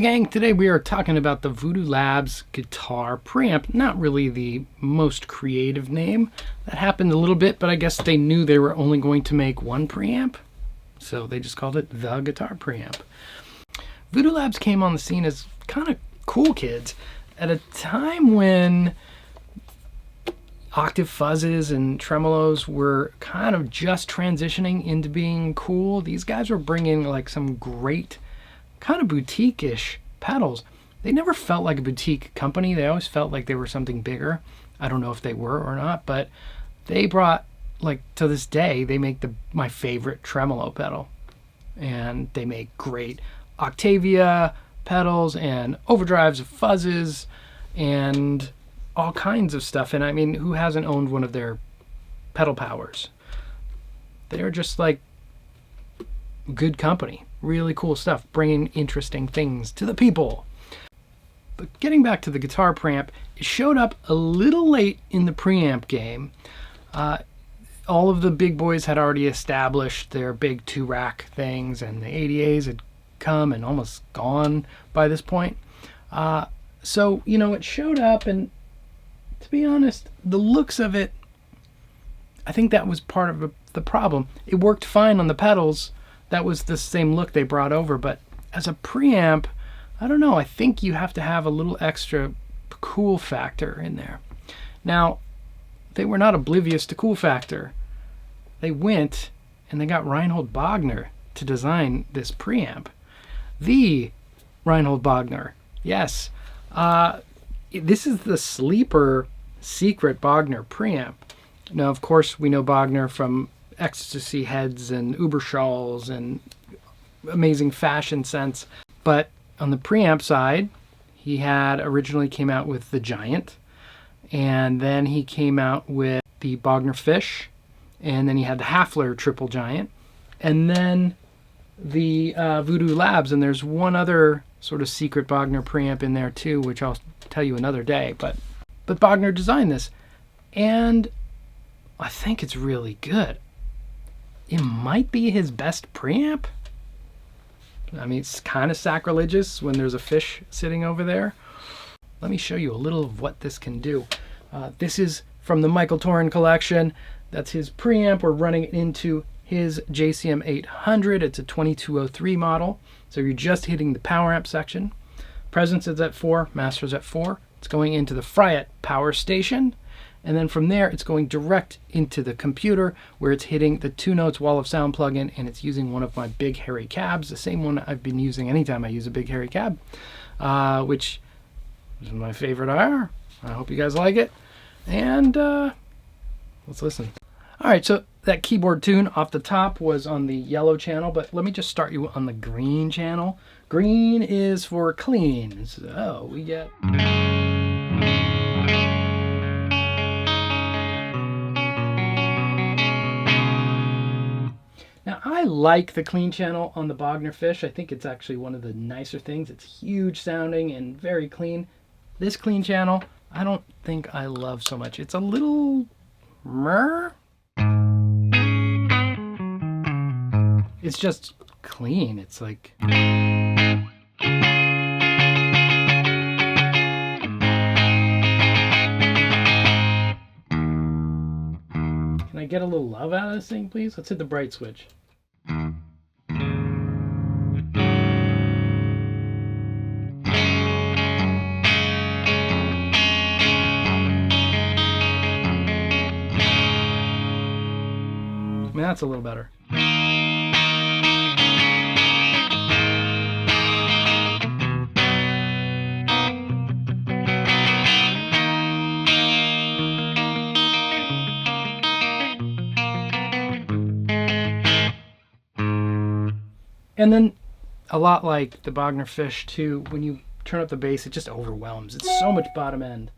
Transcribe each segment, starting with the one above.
Hey gang, today we are talking about the Voodoo Labs guitar preamp. Not really the most creative name. That happened a little bit, but I guess they knew they were only going to make one preamp, so they just called it the guitar preamp. Voodoo Labs came on the scene as kind of cool kids at a time when octave fuzzes and tremolos were kind of just transitioning into being cool. These guys were bringing like some great kind of boutique-ish pedals. They never felt like a boutique company. They always felt like they were something bigger. I don't know if they were or not, but they brought, like, to this day, they make my favorite tremolo pedal. And they make great Octavia pedals and overdrives, fuzzes, and all kinds of stuff. And I mean, who hasn't owned one of their pedal powers? They're just like good company. Really cool stuff, bringing interesting things to the people. But getting back to the guitar preamp, it showed up a little late in the preamp game. All of the big boys had already established their big 2-rack things, and the ADAs had come and almost gone by this point. So, you know, it showed up, and to be honest, the looks of it, I think that was part of the problem. It worked fine on the pedals. That was the same look they brought over, but as a preamp, I don't know, I think you have to have a little extra cool factor in there. Now, they were not oblivious to cool factor. They went and they got Reinhold Bogner to design this preamp. The Reinhold Bogner, yes. This is the sleeper secret Bogner preamp. Now, of course, we know Bogner from ecstasy heads and Uberschalls and amazing fashion sense. But on the preamp side, he had originally came out with the Giant, and then he came out with the Bogner Fish, and then he had the Hafler Triple Giant, and then the Voodoo Labs, and there's one other sort of secret Bogner preamp in there too, which I'll tell you another day. But Bogner designed this, and I think it's really good. It might be his best preamp. I mean, it's kind of sacrilegious when there's a fish sitting over there. Let me show you a little of what this can do. This is from the Michael Torin collection. That's his preamp. We're running it into his JCM 800. It's a 2203 model. So you're just hitting the power amp section. Presence is at 4, master's at 4. It's going into the Fryette power station. And then from there, it's going direct into the computer where it's hitting the 2 Notes Wall of Sound plugin, and it's using one of my big hairy cabs, the same one I've been using anytime I use a big hairy cab, which is my favorite IR. I hope you guys like it. And let's listen. All right, so that keyboard tune off the top was on the yellow channel, but let me just start you on the green channel. Green is for clean. So we get... Now, I like the clean channel on the Bogner Fish. I think it's actually one of the nicer things. It's huge sounding and very clean. This clean channel, I don't think I love so much. It's a little meh. It's just clean. It's like... Can I get a little love out of this thing, please? Let's hit the bright switch. I mean, that's a little better. And then, a lot like the Bogner Fish too, when you turn up the bass, it just overwhelms. It's so much bottom end.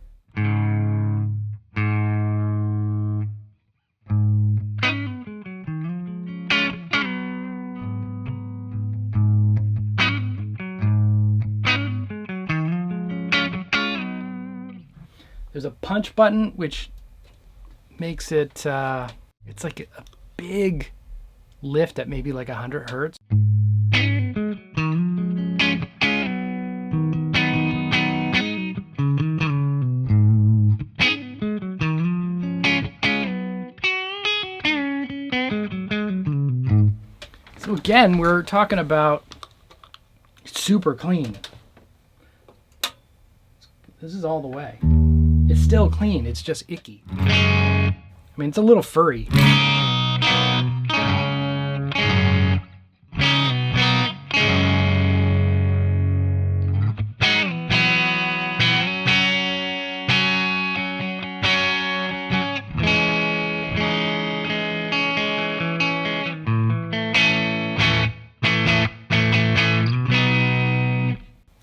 There's a punch button, which makes it, it's like a big lift at maybe like 100 hertz. again, we're talking about super clean. This is all the way. It's still clean. It's just icky. I mean, it's a little furry.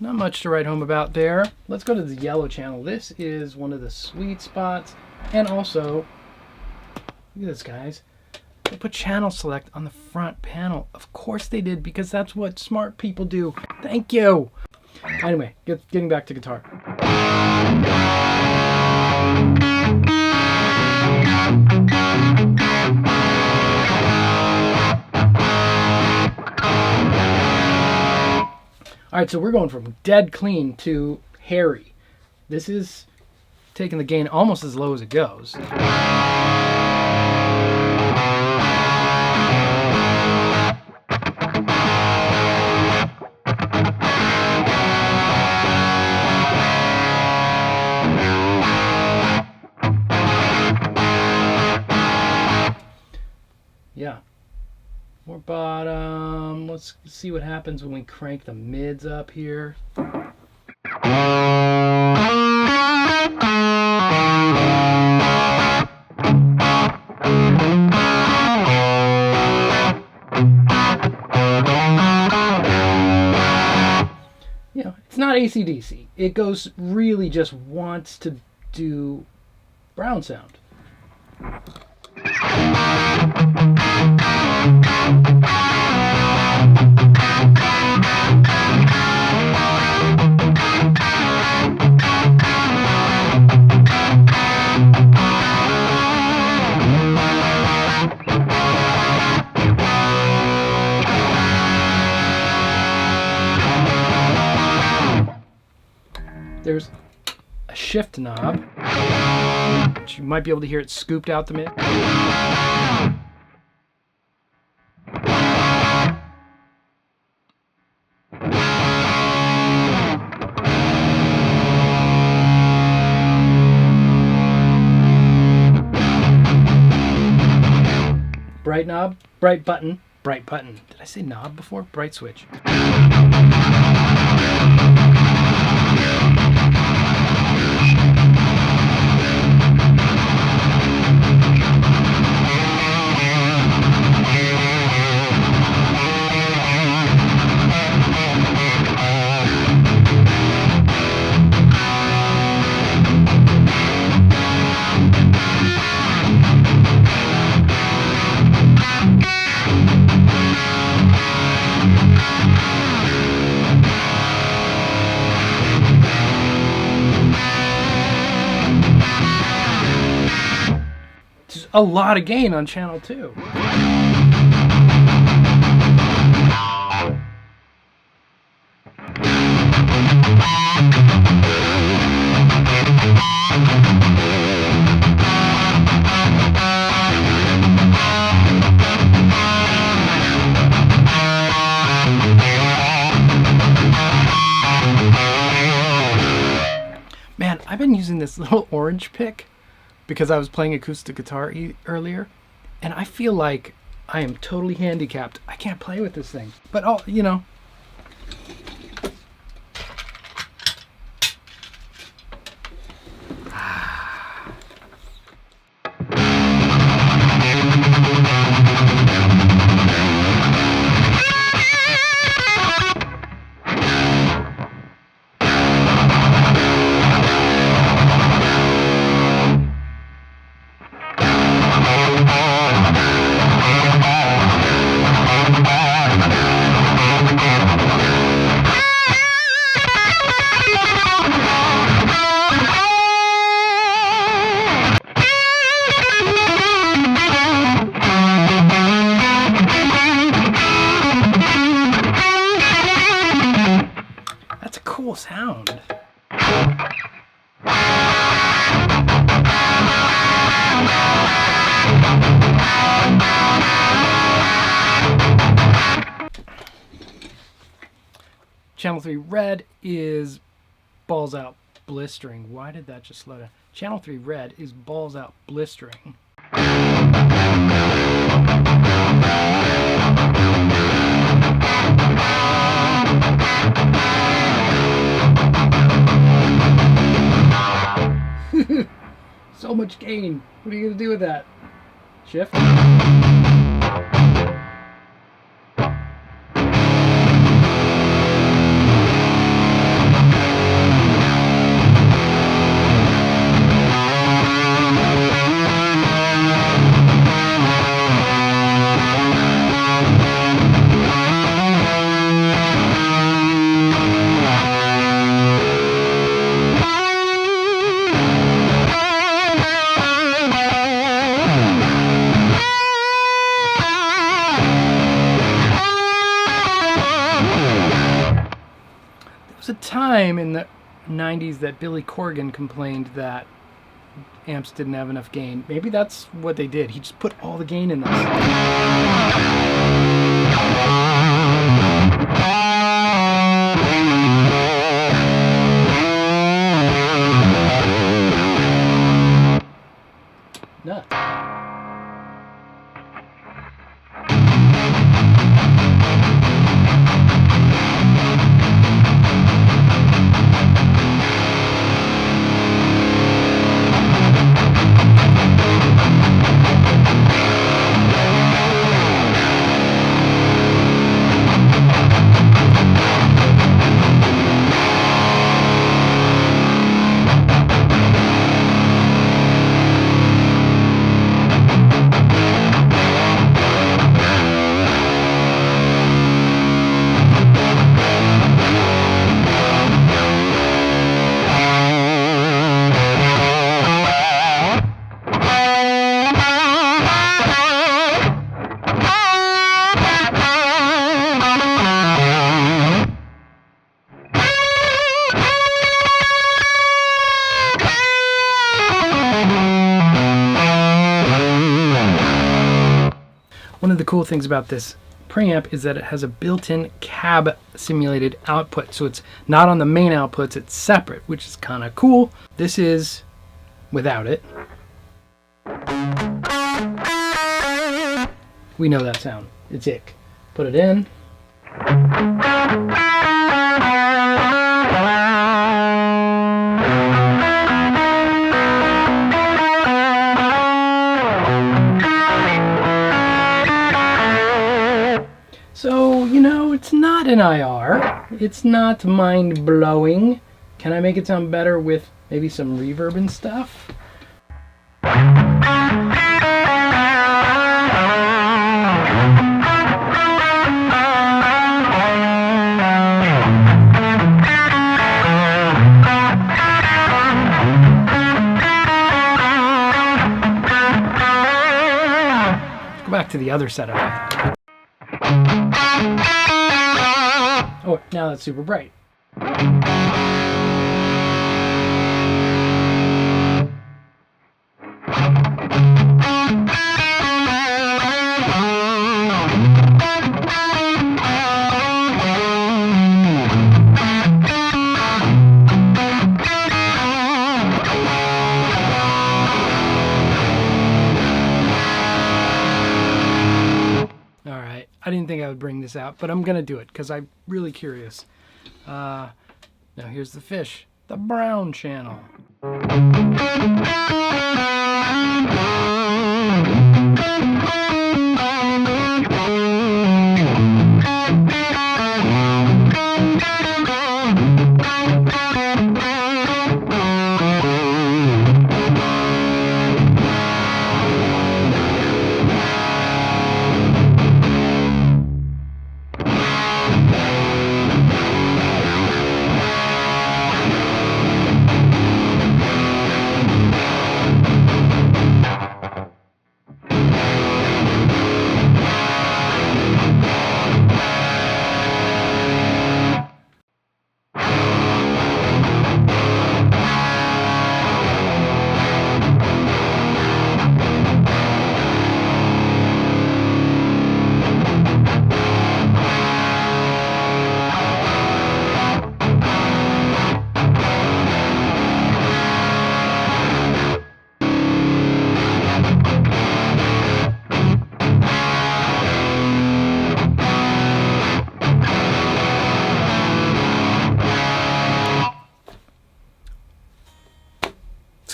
Not much to write home about there. Let's go to the yellow channel. This is one of the sweet spots. And also, look at this, guys. They put channel select on the front panel. Of course they did, because that's what smart people do. Thank you. Anyway, getting back to guitar. All right, so we're going from dead clean to hairy. This is taking the gain almost as low as it goes. Yeah. More bottom. Let's see what happens when we crank the mids up here. You know, it's not AC/DC. It goes really just wants to do brown sound. There's a shift knob, which you might be able to hear it scooped out the mid. Bright knob, bright button, bright button. Did I say knob before? Bright switch. A lot of gain on channel 2. Man, I've been using this little orange pick because I was playing acoustic guitar earlier, and I feel like I am totally handicapped. I can't play with this thing. But, oh, you know. Channel 3 red is balls out blistering. Why did that just slow down? Channel 3 red is balls out blistering. So much gain. What are you going to do with that? Shift? A time in the 90s that Billy Corgan complained that amps didn't have enough gain. Maybe that's what they did. He just put all the gain in this. Nuts. One of the cool things about this preamp is that it has a built-in cab simulated output, so it's not on the main outputs, it's separate, which is kind of cool. This is without it. We know that sound. It's ick. Put it in. So, you know, it's not an IR. It's not mind-blowing. Can I make it sound better with maybe some reverb and stuff? Let's go back to the other setup. Oh, now that's super bright. I didn't think I would bring this out, but I'm going to do it because I'm really curious. Now here's the fish, the brown channel.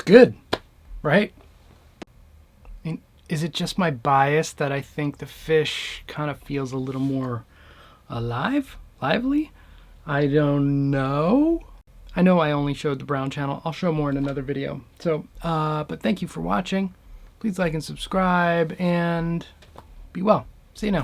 good, right? And is it just my bias that I think the fish kind of feels a little more alive, lively? I don't know. I know I only showed the brown channel. I'll show more in another video. So, but thank you for watching. Please like and subscribe and be well. See you now.